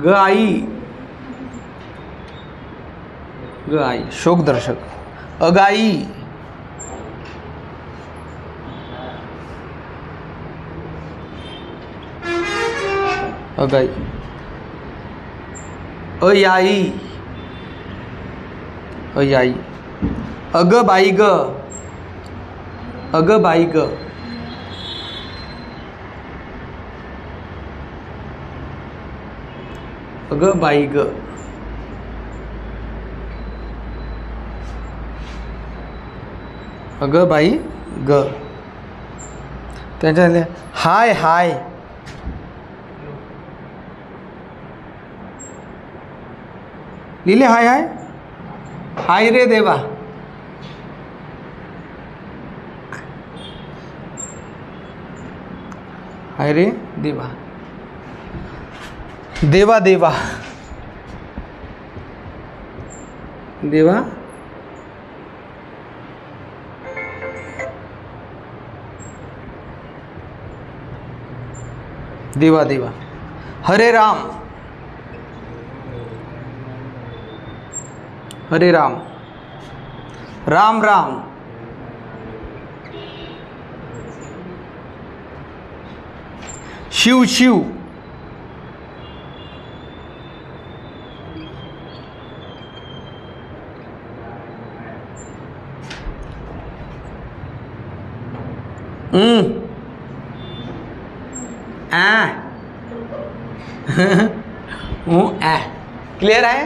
ग आई, ग आई शोकदर्शक. अगाई, अगाई. अयाई, अयाई. अग बाई ग, अग बाई ग. अग बाई ग. अग बाई ग. त्यांच्या हाय हाय, लिहिले हाय हाय. हाय रे देवा, हाय रे देवा. देवा देवा, देवा. देवा देवा. हरे राम, हरे राम. राम राम. शिव शिव. क्लियर आहे.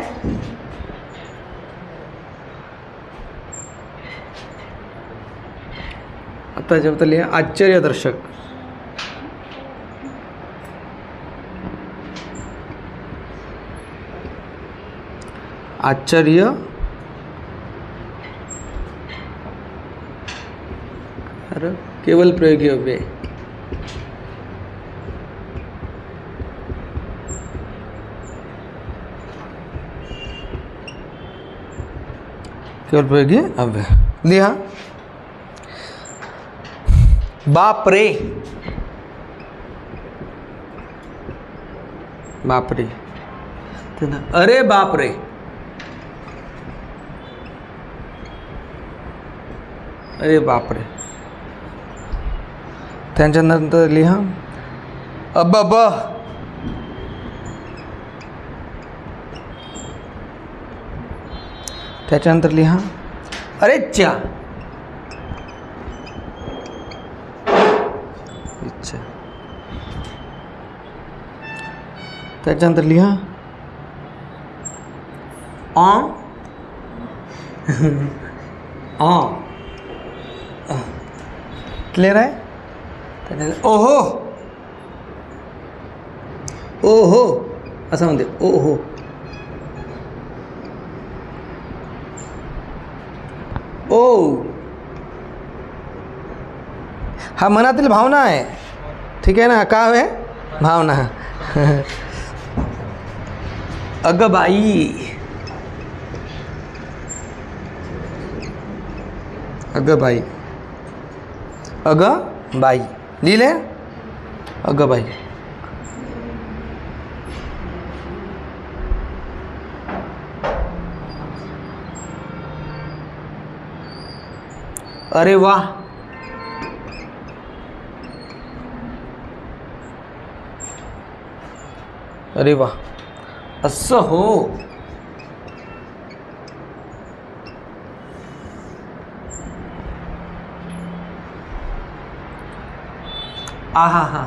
आता जेव्हा लिहा आश्चर्यदर्शक. आश्चर्य केवल प्रयोगी अव्यय. केवल प्रयोगी अव्यय लिहा. बाप रे, बाप रे. अरे बाप रे, अरे बाप रे. त्याच्यानंतर लिहा अब ब. त्याच्यानंतर लिहा अरे च्या. इच्छा. त्याच्यानंतर लिहा क्लिअर आहे. त्याच्यानंतर ओहो, ओहो असं म्हणते. ओहो, ओ. हा मनातील भावना आहे. ठीक आहे ना. काय आहे भावना. अग बाई, अग बाई, अग बाई. लिहिले अग बाई. अरे वाह, अरे वाह. असं हो. आहा हा.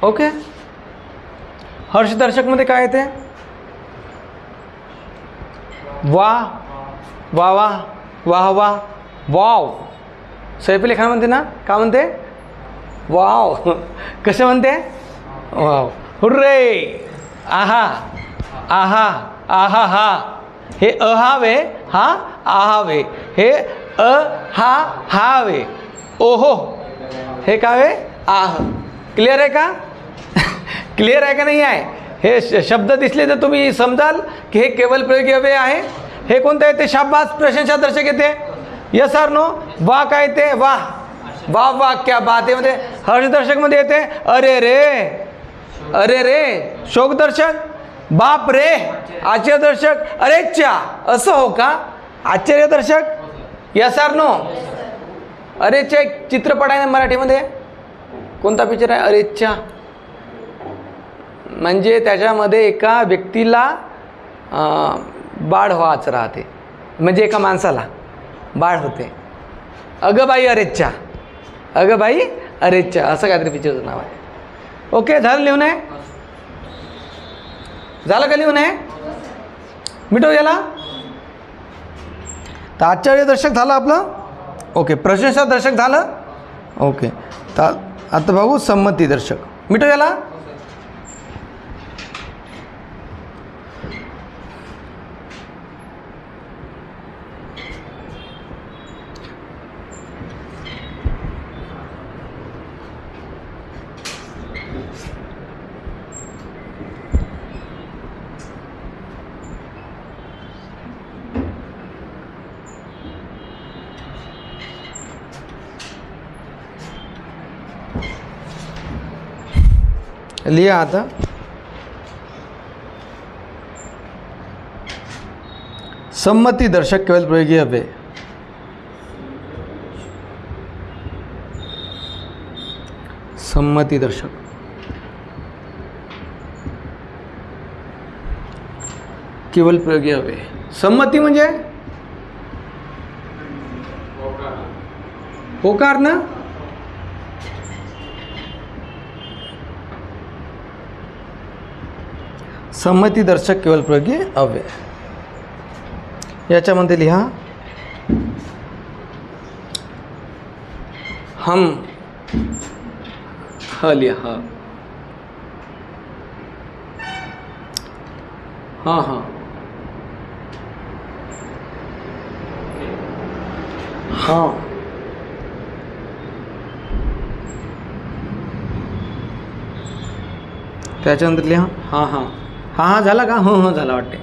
ओके. हर्षदर्शकमध्ये काय येते. वा वा वा वाह वा वाव. सैफ अली खान म्हणते ना. का म्हणते. वाव. कसं म्हणते. वाव. हुर्रे. आहा आहा आहा हा. हे अहावे हा आहावे. हे अ हा हावे. ओहो हे कावे आह. क्लिअर आहे का. क्लिअर आहे का नाही आहे. हे शब्द दिसले तर तुम्ही समजाल की हे केवल प्रयोगी अव्यय आहे. हे कोणतं येते. शाबास प्रशंसादर्शक येते. Yes or no. वा काय येते. वाह. वाह वाह क्या बात आहे मध्ये हर्षदर्शक मध्ये येते अरे रे, अरे रे शोकदर्शक, बाप रे आश्चर्यदर्शक, अरे च्या, असं हो का, आश्चर्यदर्शक, यस आर नो. अरे च्या एक चित्रपट आहे ना मराठीमध्ये, कोणता पिक्चर आहे अरेच्चा, म्हणजे त्याच्यामध्ये एका व्यक्तीला बाळ व्हायचं राहते, म्हणजे एका माणसाला बाळ होते. अगं बाई अरेच्चा, अगं बाई अरेच्चा, असं काहीतरी पिक्चरचं नाव आहे. ओके झालं लिहून आहे, झालं का लिहून आहे, मिटव याला. तर आश्चर्यदर्शक झालं आपलं. ओके प्रशंसादर्शक झालं. ओके तर आता बघू संमतीदर्शक, मिटव याला. लिहा आता. संमतीदर्शक केवळ प्रयोगी हवे. संमतीदर्शक केवळ प्रयोगी हवे. संमती म्हणजे होकार ना. संमतीदर्शक केवळ प्रयोगी अव्यय. याच्यामध्ये लिहा हम, ह लिहा, हां हां हां त्याच्यानंतर लिहा हां हां हां हां झाला का, हो हो झाला वाटते.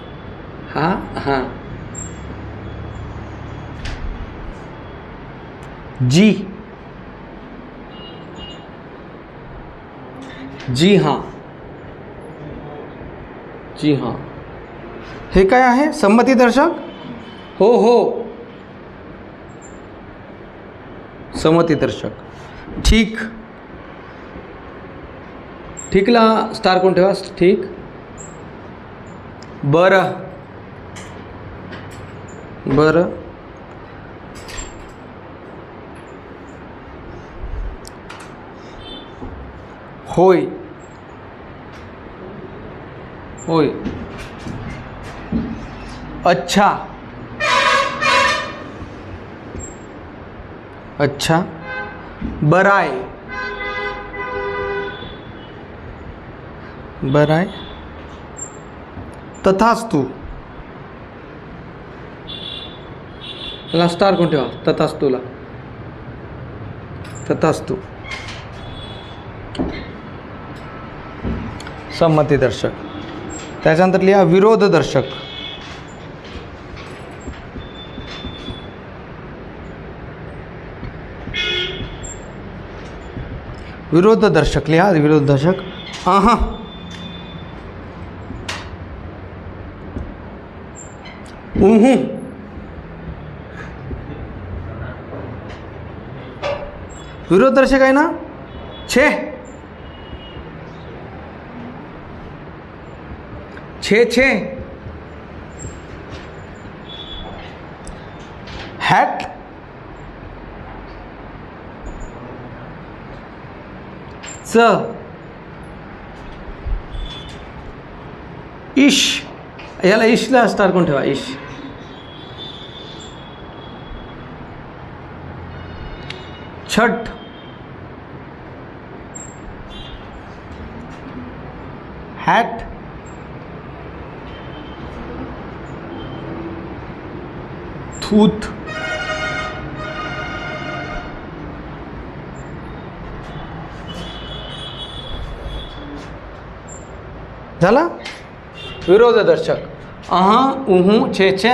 हां हां जी, जी हां, जी हां. हे काय आहे संमतीदर्शक. हो हो संमतीदर्शक. ठीक, ठीकला स्टार कोण ठेवा. ठीक, बरं बरं, होय होय, अच्छा अच्छा, बराय बराय, तथास्तु. ला स्टार कोण ठेवा. तथास्तुला, तथास्तु संमतीदर्शक. त्याच्यानंतर लिहा विरोधदर्शक. विरोधदर्शक लिहा विरोधदर्शक. आहा उहू, विरोधदर्शक आहे ना. छे, छे छे, हॅट, च, इश. याला इशला स्टार कोण ठेवा. इश, छठ, हॅट, थूथ, झाला विरोधदर्शक. उहू, छे छे,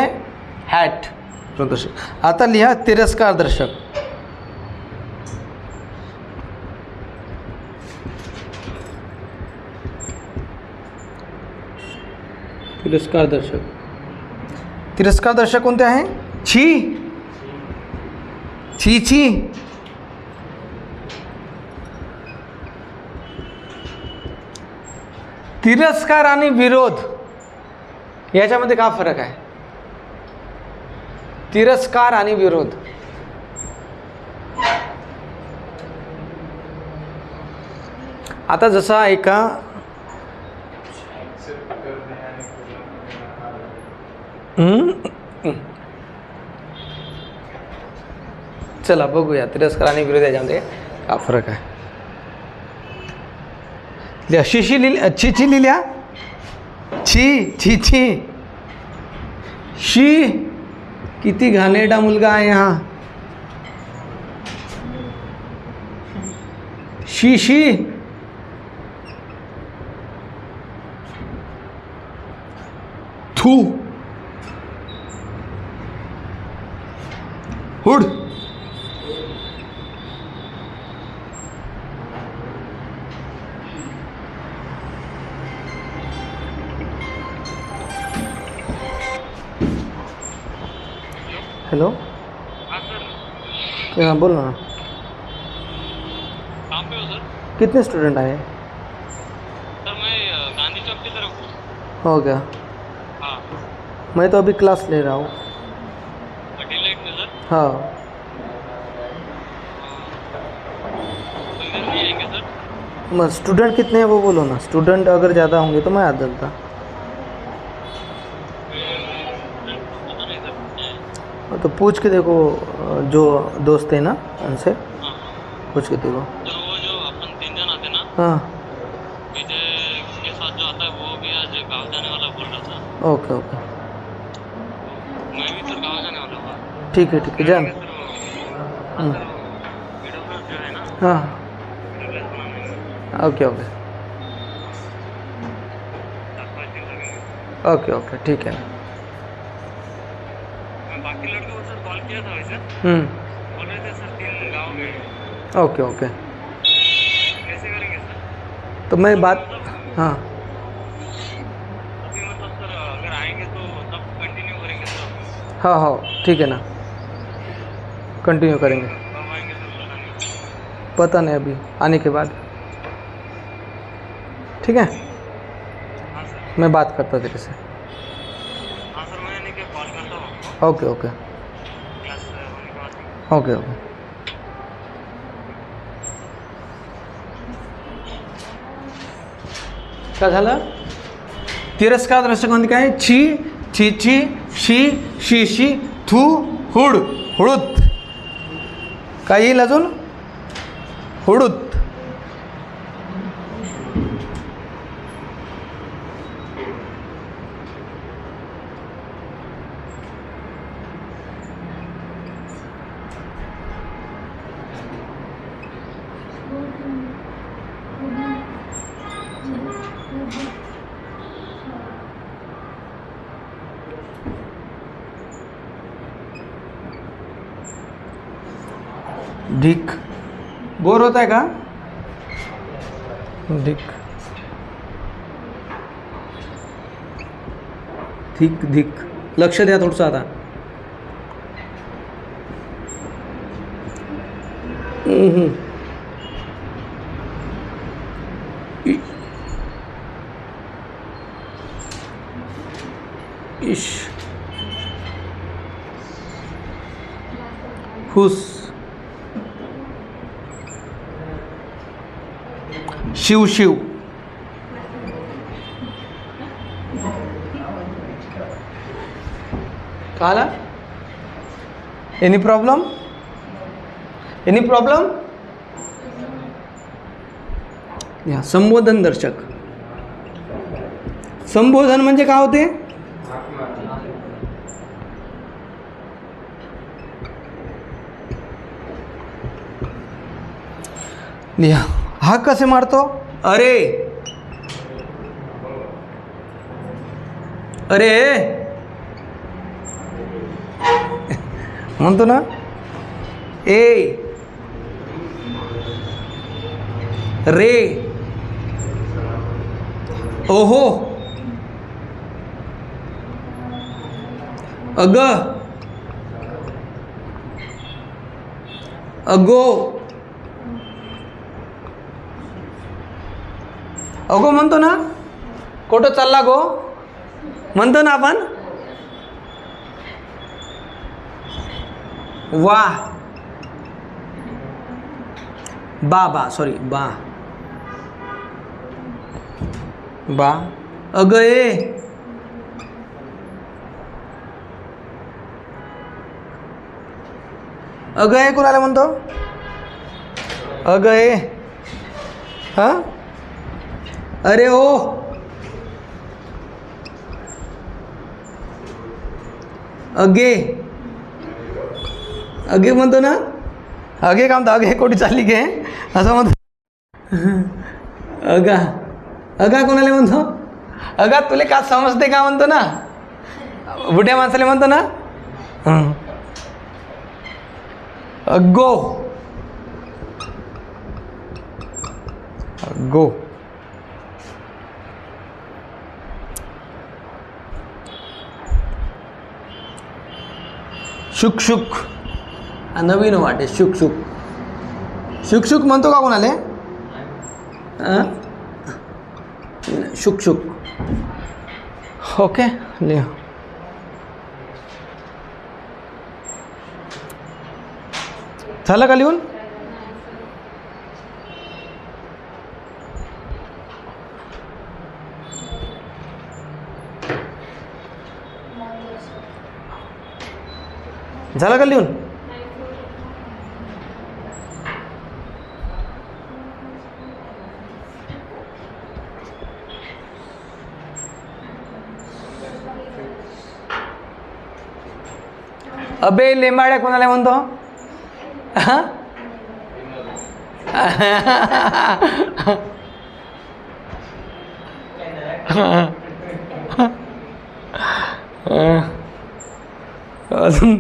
हॅट विरोधदर्शक. आता लिहा तिरस्कारदर्शक. तिरस्कार दर्शक. तिरस्कार दर्शक कोणते आहे? छी, छी छी. तिरस्कार आणि विरोध याच्यामध्ये काय फरक आहे? तिरस्कार आणि विरोध. आता जसा एका चला बघूया तिरस्कार आणि विरोध याच्यामध्ये काय फरक आहे. लिहा शिशी लिहिल्या, छी छी लिहिल्या. छी छी छी. शी, किती घाणेरडा मुलगा आहे हा. शी शी. थू. हुड. हेलो. हाँ बोल ना. कहाँ पे हो सर? कितने स्टूडेंट आए? सर मैं गांधी चौक की तरफ हूँ. हो गया. हाँ. मैं तो अभी क्लास ले रहा हूँ. डिलाइट में सर. हाँ. तो इधर नहीं आएंगे सर? स्टूडेंट कितने हैं वो बोलो ना. स्टूडेंट अगर ज़्यादा होंगे तो मैं आ जाता. पता नहीं सर कितने हैं. तो पूछ के देखो जो दोस्त है ना उनसे हाँ. पूछ के देखो. सर वो जो अपन 3 जन आते ना, हाँ विजय के साथ जो आता है वो भी आज गाँव जाने वाला बोल रहा था. ओके ओके मैं भी सर गाँव जाने वाला हुआ. ठीक है जान. सर वीडियो क्लास जो है ना, हाँ वीडियो क्लास बनाने में ओके ओके 4-5 दिन लगेंगे. ओके ओके ठीक है. मैं बाकी लड़कों को सर कॉल किया था वैसे. बोल रहे थे सर 3 गाँव में. Okay okay. कैसे करेंगे सर? तो मैं बात. हाँ अभी मतलब सर अगर आएंगे तो तब कंटिन्यू करेंगे सर. हाँ हाँ ठीक है ना. कंटिन्यू करेंगे. कब आएंगे सर पता नहीं. पता नहीं अभी आने के बाद. ठीक है हाँ सर. मैं बात करता हूँ तेरे से. हाँ सर मैं नहीं कॉल करता हूँ आपको ओके ओके क्लास होने के बाद. Okay okay. काय झालं? तिरस्कार दर्शक म्हणजे काय? छी छी छी, शी शी शी, थू, हुड, हुडूत. काय येईल अजून? हुडूत. ढीक. बोर होत आहे का? ढीक. धिक धिक. लक्ष द्या थोडंसं आता. इश. हुस. शिव शिव. कळालं? Any problem? Any problem? या संबोधन दर्शक. संबोधन म्हणजे काय होते? लिहा. हाक कसे मारतो? अरे अरे म्हणतो ना. ए रे. ओहो. अग, अगो, अगो म्हणतो ना, कुठं चालला गो म्हणतो ना आपण. वा, बा सॉरी बा, अग ए, अग ए कोणाला म्हणतो, अग ए, हा, अरे ओ, अगे, अगे म्हणतो ना, अगे का म्हणतो, अगे कोठी चालली गे असं म्हणतो. अगा, अगा कोणाला म्हणतो, अगा तुला का समजते का म्हणतो ना, बुढ्या माणसाला म्हणतो ना. अग्गो, अग्गो, शुक शुक, नवीन वाटे शुक शुक, शुक शुक म्हणतो का कोणाले, शुक शुक. ओके लिहा. झालं का लिहून. झालं का लिहून. अबे लेंबाड्या कोणाला म्हणतो. अजून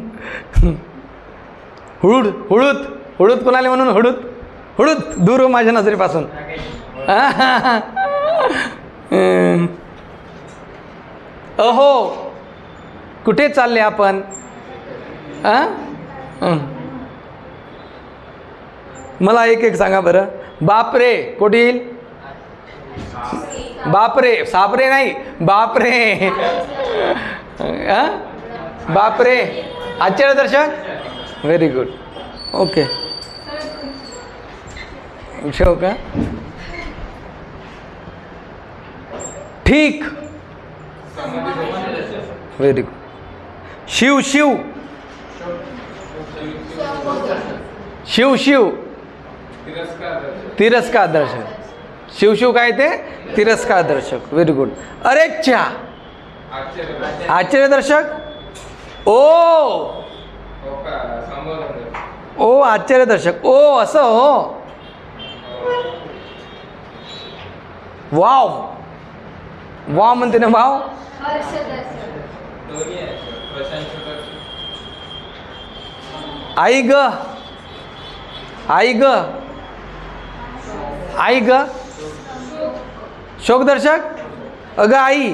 हुळूद, हुळूद, हुळूद कोणाला म्हणून, हुळूद, हुळूद दूर माझ्या नजरेपासून. अहो कुठे चालले आपण. मला एक एक सांगा बरं. बापरे कोठे येईल. बापरे, सापरे नाही, बापरे. बापरे आश्चर्यदर्शक. Very good. ओके ठेव का. ठीक, व्हेरी गुड. शिव शिव, शिव शिव, तिरस्कार दर्शक. शिव शिव काय ते, तिरस्कार दर्शक. Very good. अरे च्छा, आश्चर्यदर्शक. ओ ओ आश्चर्यदर्शक. ओ असं हो. वाव, वाव म्हणते ना, वाव. आई ग, आई ग, आई ग, शोकदर्शक. अगं आई,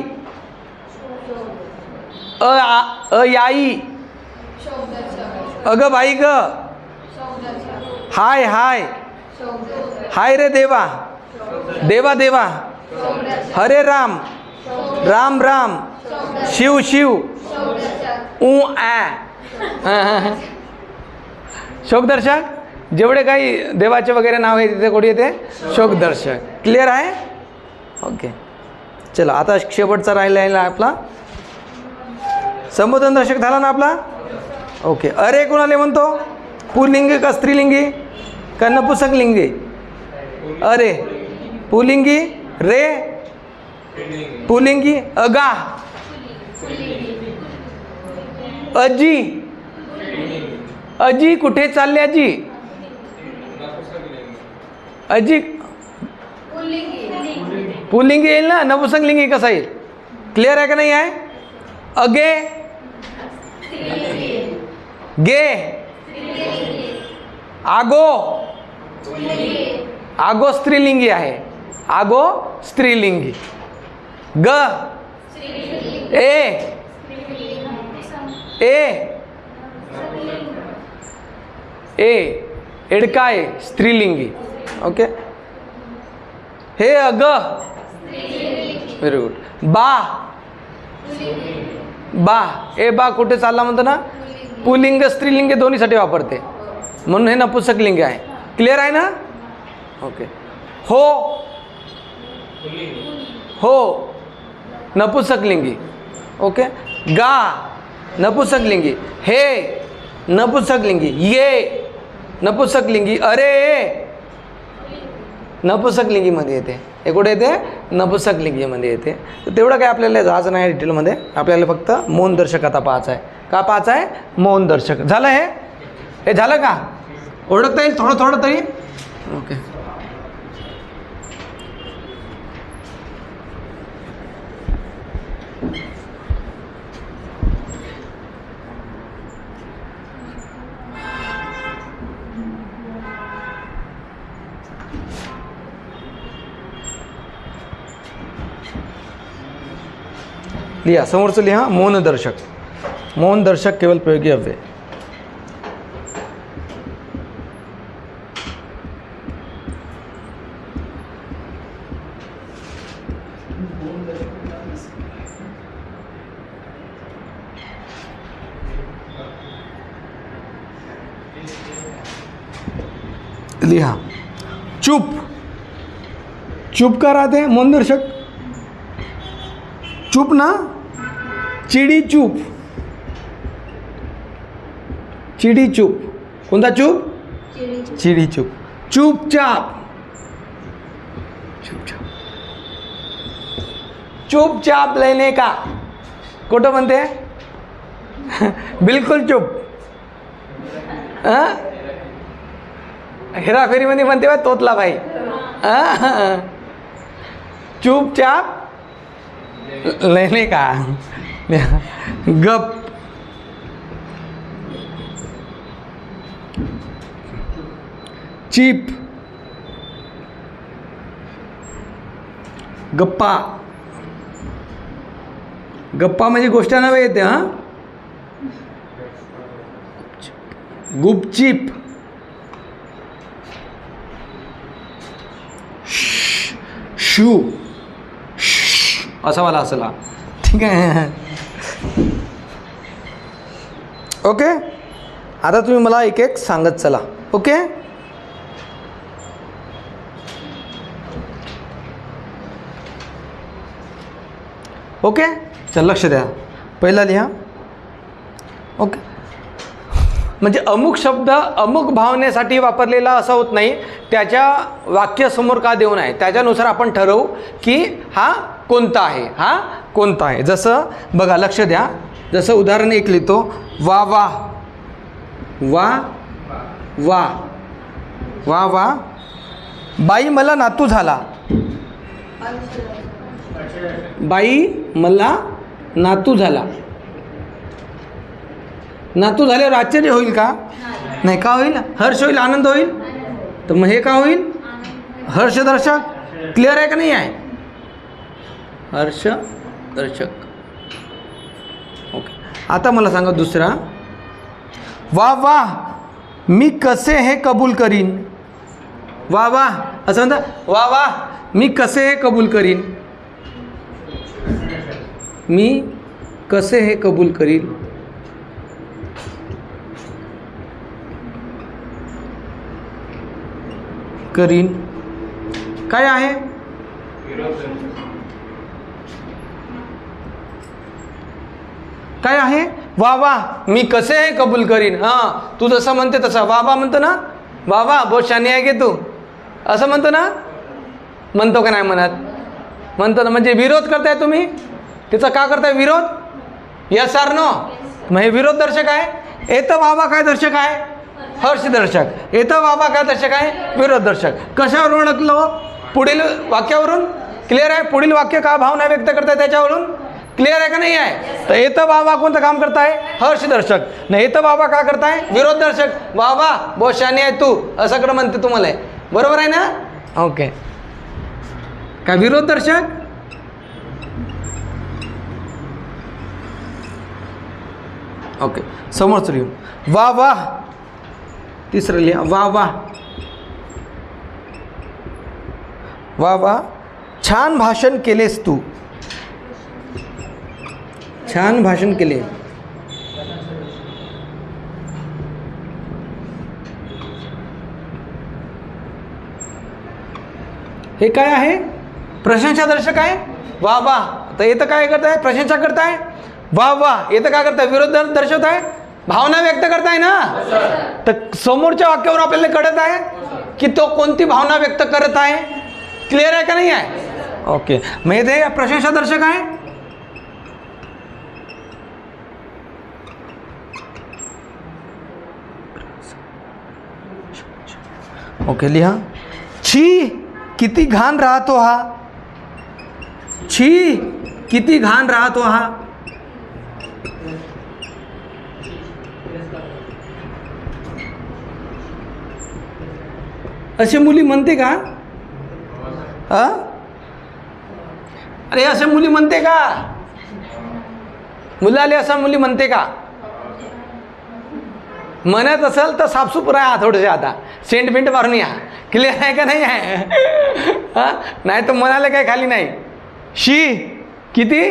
याई, अगं बाई ग, हाय हाय, हाय रे देवा, देवा देवा, हरे राम, राम राम, शिव शिव, ऊ आ. शोकदर्शक. जेवढे काही देवाचे वगैरे नाव आहे तिथे कोणी येते, शोकदर्शक. क्लिअर आहे. ओके चला आता शेवटचा राहिला आपला संबोधन दर्शक झाला ना आपला. ओके. अरे कोणाला म्हणतो, पुल्लिंगी का स्त्रीलिंगी का नपुंसकलिंगी. अरे पुल्लिंगी, रे पुल्लिंगी. अगा, अजी, अजी कुठे चालले अजी. अजी पुल्लिंगी येईल ना, नपुंसकलिंगी कसा येईल. क्लिअर आहे का नाही आहे. अगे, गे, आगो, आगो स्त्रीलिंगी आहे, आगो स्त्रीलिंगी. ग, ए, एडका आहे स्त्रीलिंगी. ओके. हे अग व्हेरी गुड. बा ए बा कुठे चालला म्हणतो ना, पुल्लिंग स्त्रीलिंग दोन्हीसाठी वापरते म्हणून हे नपुंसकलिंगी आहे. क्लिअर आहे ना. ओके. हो नपुंसकलिंगी. ओके. गा नपुंसकलिंगी. हे नपुंसकलिंगी. ये नपुंसकलिंगी. अरे नपुंसकलिंगीमध्ये येते. हे कुठे येते, नपुंसकलिंगीमध्ये येते. तर तेवढं काय आपल्याला जायचं नाही डिटेलमध्ये. आपल्याला फक्त मौन दर्शक आता पाहायचं आहे. का पाहायचं आहे, मौन दर्शक. झालं हे झालं का, ओळखता येईल थोडं थोडं तरी. ओके. लिहा समोरचं लिहा. मौन दर्शक. मौन दर्शक केवल प्रयोगी अव्यय. लिहा. चुप. चुप का राहते मौन दर्शक. चुप ना. चिडी चूप. चिडी चूप. कोणता चूप, चिडी चूप. चुपचाप. चुपचाप. चुपचाप लेने का कुठं म्हणते, बिलकुल चूप. हेराफेरीमध्ये म्हणते बा तोतला भाई. चुपचाप लेने का. गप. चीप. गप्पा. गप्पा म्हणजे गोष्ट नव्हे येते. गुपचीप. शू. असा वाला असला. ठीक आहे. ओके. आता तुम्ही मला एक एक सांगत चला. ओके. ओके. चल लक्ष द्या. पहिला लिहा. ओके. म्हणजे अमुक शब्द अमुक भावनेसाठी वापरलेला असा होत नाही, त्याच्या वाक्य समोर का देऊ नये त्याच्यानुसार आपण ठरवू की हा कोणता आहे, हा कोणता आहे. जसं बघा लक्ष द्या. जसं उदाहरण एक लिहितो. वा वा वा वा वा वा. बाई मला नातू झाला. बाई मला नातू झाला. नातू झाल्यावर आश्चर्य होईल का, नाही. का होईल, हर्ष होईल, आनंद होईल. तर मग हे का होईल, हर्षदर्शक. क्लिअर आहे का नाही आहे, हर्षदर्शक. ओके. आता मला सांगा दुसरा. वा वा मी कसे हे कबूल करीन. वा वा असं म्हणता. वा वा मी कसे हे कबूल करीन. मी कसे हे कबूल करीन. करीन काय आहे, काय आहे. वा वा मी कसे हे कबूल करीन. हां तू जसं म्हणते तसं वा वा म्हणतो ना. वा वा बहुत शानी आहे की तू असं म्हणतो ना. म्हणतो का नाही म्हणत, म्हणतो ना. म्हणजे विरोध करताय तुम्ही तिचा. का करताय विरोध, यस आर नो. मग हे विरोध दर्शक आहे. येतं वा वा काय दर्शक आहे, हर्षदर्शक. येतं वा वा काय दर्शक आहे, विरोध दर्शक. कशावर ओळखलो, पुढील वाक्यावरून. क्लिअर आहे. पुढील वाक्य का भावना व्यक्त करताय त्याच्यावरून. क्लिअर आहे का नाही आहे. तर येतं वा वा कोणतं काम करताय, हर्षदर्शक. नाही येतं वा वा का करताय, विरोध दर्शक. वा वा बहुत शानी आहे तू असं कडं म्हणते तुम्हाला. बरोबर आहे ना. ओके. काय विरोध दर्शक. ओके, समोरचं लिहू. वा वा. तिसरं लिहा. वा वा. वा वा. छान भाषण केलेस तू. छान भाषण केले. हे काय आहे? प्रशंसादर्शक आहे. वा वा. तर येतं काय करताय? प्रशंसा करताय. वा वा येतं काय करताय? विरोध दर्शवत आहे, भावना व्यक्त करताय ना. तर समोरच्या वाक्यावर आपल्याला कळत आहे की तो कोणती भावना व्यक्त करत आहे. क्लिअर आहे का नाही आहे? ओके, मग ते प्रशंसादर्शक आहे. ओके, लिहा. छी किती घाण राहतो हा. छी किती घाण राहतो हा. असे मुली म्हणते का? अरे असे मुली म्हणते का? मुलाले असं मुली म्हणते का? म्हणत असेल तर साफसूप राहा थोडेसे. आता सेंट बिंट मारून या. क्लिअर आहे का नाही आहे? हां, नाही तर म्हणाले काय खाली नाही. शी किती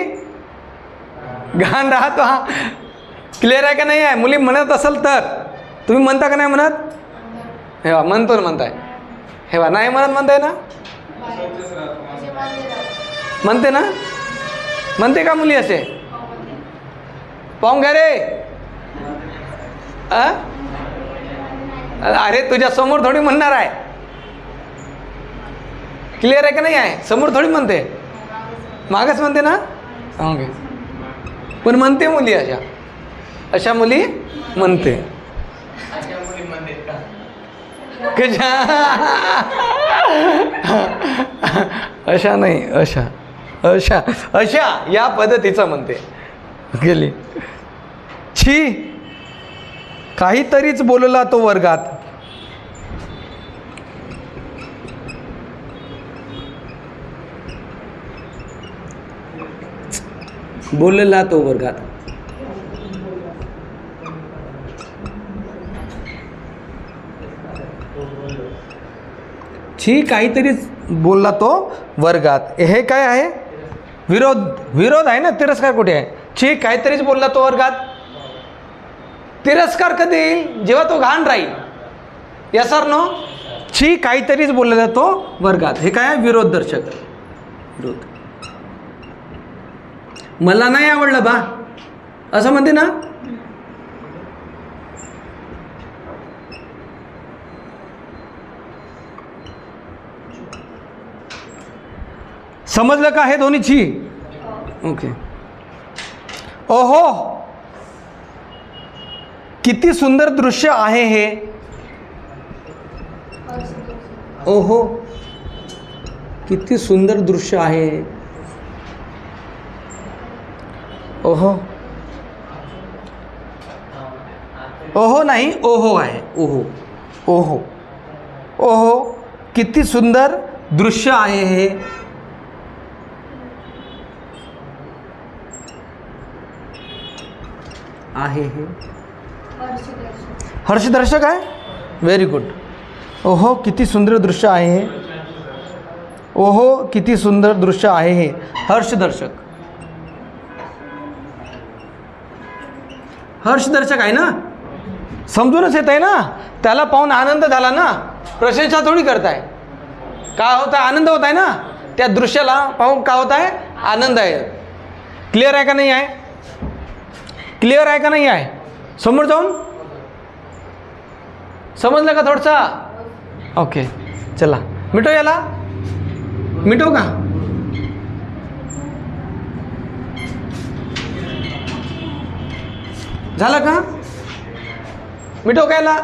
घाण राहतो हा. क्लिअर आहे का नाही आहे? मुली म्हणत असेल तर. तुम्ही म्हणता का नाही म्हणत? हे वा, म्हणतो ना म्हणताय. हे वा, नाही म्हणत म्हणताय ना. म्हणते ना. म्हणते का मुली असे? पाहून घ्या रे. अरे तुझ्या समोर थोडी म्हणणार आहे. क्लिअर आहे का नाही आहे? समोर थोडी म्हणते, मागच म्हणते ना. ओके, पण म्हणते मुली अशा. अशा मुली म्हणते. अशा नाही, अशा अशा अशा या पद्धतीचं म्हणते. गेली. छी काहीतरीच बोलला तो वर्गात. बोलला तो वर्गात. छी काहीतरीच बोलला तो वर्गात. हे काय आहे? विरोध. विरोध आहे ना. तिरस्कार कुठे आहे? छी काहीतरीच बोलला तो वर्गात. तिरस्कार कधी येईल? जेव्हा तो घाण राहील. Yes or no? छी काहीतरीच बोलला तो वर्गात. हे काय आहे? विरोध दर्शक. विरोध. मला नाही आवडलं बा असं म्हणते ना. समजलं का हे दोन्ही? छी. ओके. ओहो किती सुंदर दृश्य आहे हे. ओहो किती सुंदर दृश्य आहे. ओहो. ओहो नाही, ओहो आहे. ओहो. ओहो. ओहो किती सुंदर दृश्य आहे हे. आहे हे हर्षदर्शक आहे. Very good. ओहो किती सुंदर दृश्य आहे हे. ओहो किती सुंदर दृश्य आहे हे. हर्षदर्शक. हर्षदर्शक आहे ना. समजूनच येत आहे ना. त्याला पाहून आनंद झाला ना. प्रशंसा थोडी करताय. काय होत आहे? आनंद होत आहे ना. त्या दृश्याला पाहून काय होत आहे? आनंद आहे. क्लिअर आहे का नाही आहे? क्लिअर आहे का नाही आहे? समोर जाऊन समजलं का थोडसा? ओके, चला मिटो याला. मिटो का? झालं का? मिटो का याला?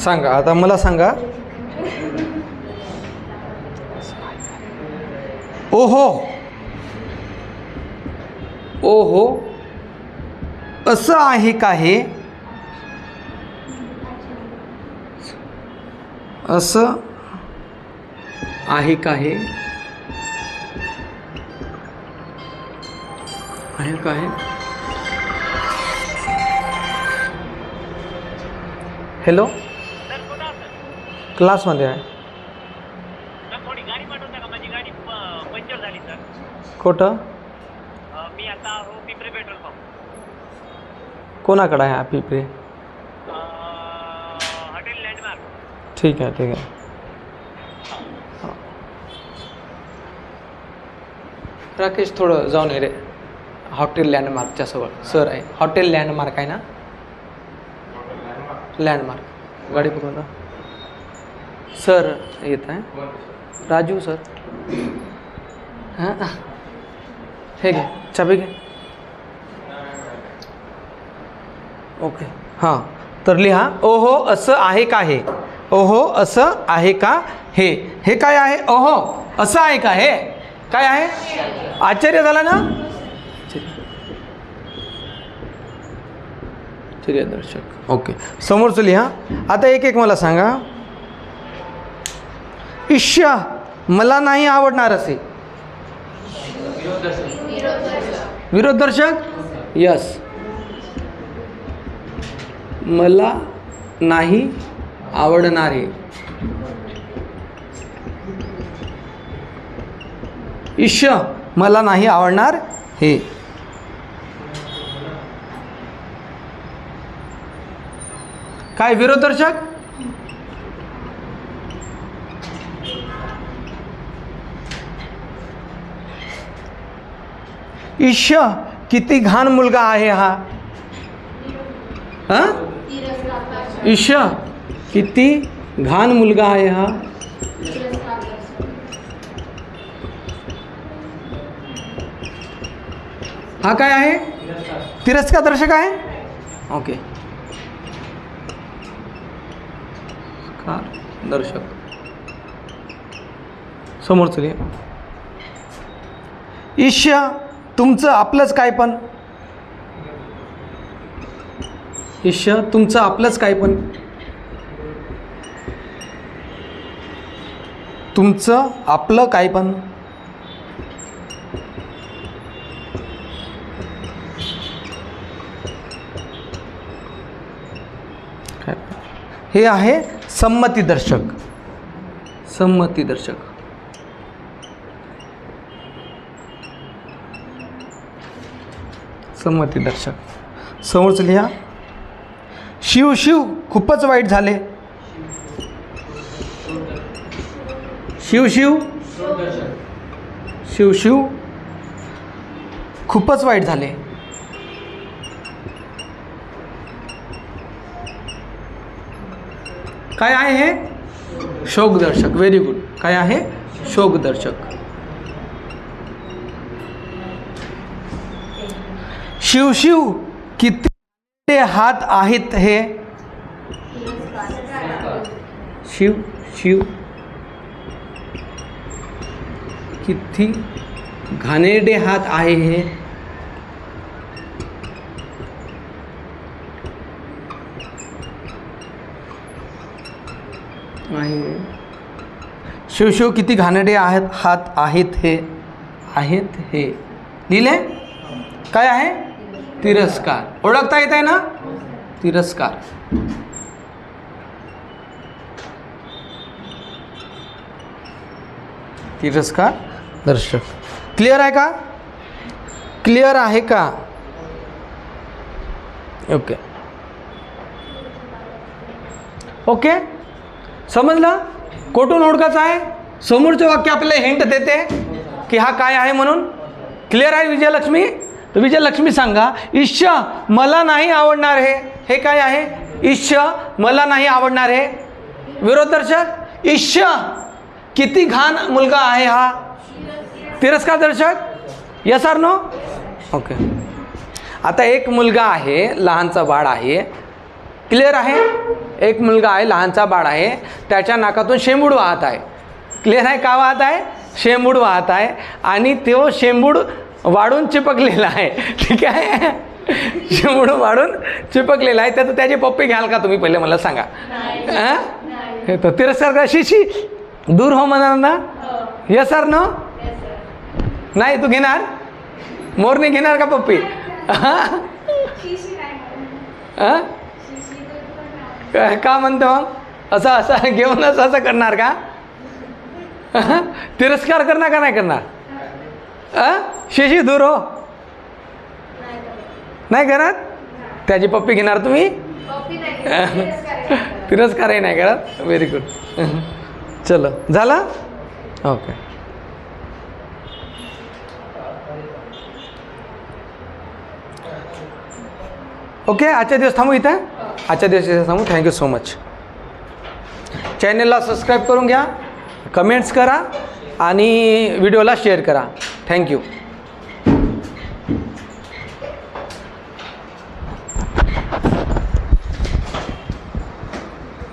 सांगा आता मला सांगा. ओहो. ओहो असं आहे का हे? असं आहे का हे? आहे का हे? हॅलो, क्लासमध्ये आहे. थोडी गाडी पाठवता का? माझी गाडी पंक्चर झाली सर. कुठं? मी आता हो पिंपरी पेट्रोल पंप. कोणाकडे आहे पिंपरी? Hotel landmark. ठीक आहे, ठीक आहे. राकेश थोडं जाऊन ये रे. हॉटेल लँडमार्कच्या समोर सर आहे. हॉटेल लँडमार्क आहे ना? लँडमार्क गाडी पकडा. सर येत आहे. राजू सर. हां, हे घे चाबी घे. ओके, हां. तर लिहा, ओहो असं आहे का हे? ओहो असं आहे का हे? हे काय आहे? ओहो असं आहे का हे? काय आहे? आश्चर्य झाला ना? ठीक आहे दर्शक. ओके, समोरचं लिहा. आता एक एक मला सांगा. इश्य मला नाही आवडणार असे. विरोधदर्शक. यस, मला नाही आवडणारे. इश्य मला नाही आवडणार हे. काय विरोधदर्शक? इश्य किती घाण मुलगा आहे हा. हा, इश्य किती घाण मुलगा आहे हा. हा काय आहे? तिरस्कार दर्शक आहे. ओके, दर्शक. समोर चलिए. इश्य तुमचं आपलंच काय पण. इश्य तुमचं आपलंच काय पण. तुमचं आपलं काय पण. हे आहे संमतीदर्शक. संमतीदर्शक. संमतीदर्शक. समोरचं लिहा. शिव शिव खूपच वाईट झाले. शिव शिव. शिव शिव खूपच वाईट झाले. काय आहे हे? शोकदर्शक. Very good. काय आहे? शोकदर्शक. शिव शिव किती हात आहेत हे. शिव शिव किती घाणेरडे हात आहे हे. आहे. शिव शिव किती घाणेरडे आहेत हात आहेत हे. आहेत हे लिहिले. काय आहे? तिरस्कार. ओळखता येत आहे ना? तिरस्कार. तिरस्कार दर्शक. क्लिअर आहे का? क्लिअर आहे का? ओके, ओके, समजलं? कोठून ओळखायचं आहे? समोरचे वाक्य आपल्याला हिंट देते की हा काय आहे म्हणून. क्लिअर आहे विजयलक्ष्मी? तर विजयलक्ष्मी सांगा. इश्य मला नाही आवडणार हे. हे काय आहे? इश्य मला नाही आवडणार हे. विरोधदर्शक. इश्य किती घाण मुलगा आहे हा. तिरस्कार दर्शक. Yes or no? ओके. आता एक मुलगा आहे, लहानचा बाळ आहे. क्लिअर आहे? एक मुलगा आहे, लहानचा बाळ आहे. त्याच्या नाकातून शेंबूड वाहत आहे. क्लिअर आहे? का वाहत आहे? शेंबूड वाहत आहे. आणि तो शेंबूड वाढून चिपकलेला आहे. ठीक आहे? शेंबूड वाढून चिपकलेला आहे. तर त्याचे पप्पे घ्याल का तुम्ही? पहिले मला सांगा. हे तर तिरस्कार करा. शिशी दूर हो म्हणणार ना. Yes sir no. नाही तू घेणार मोरनी घेणार का पप्पी. का म्हणतो मग असं असं घेऊनच असं करणार का. तिरस्कार करणार का नाही करणार. शिशी दूर हो नाही करत. त्याची पप्पी घेणार तुम्ही. तिरस्कारही नाही करत. Very good. चलो झालं. Okay okay. आजच्या दिवस थांबू इथं. आजच्या दिवस इथं थांबू. Thank you so much. चॅनलला सबस्क्राईब करून घ्या. कमेंट्स करा आणि व्हिडिओला शेअर करा. थँक्यू.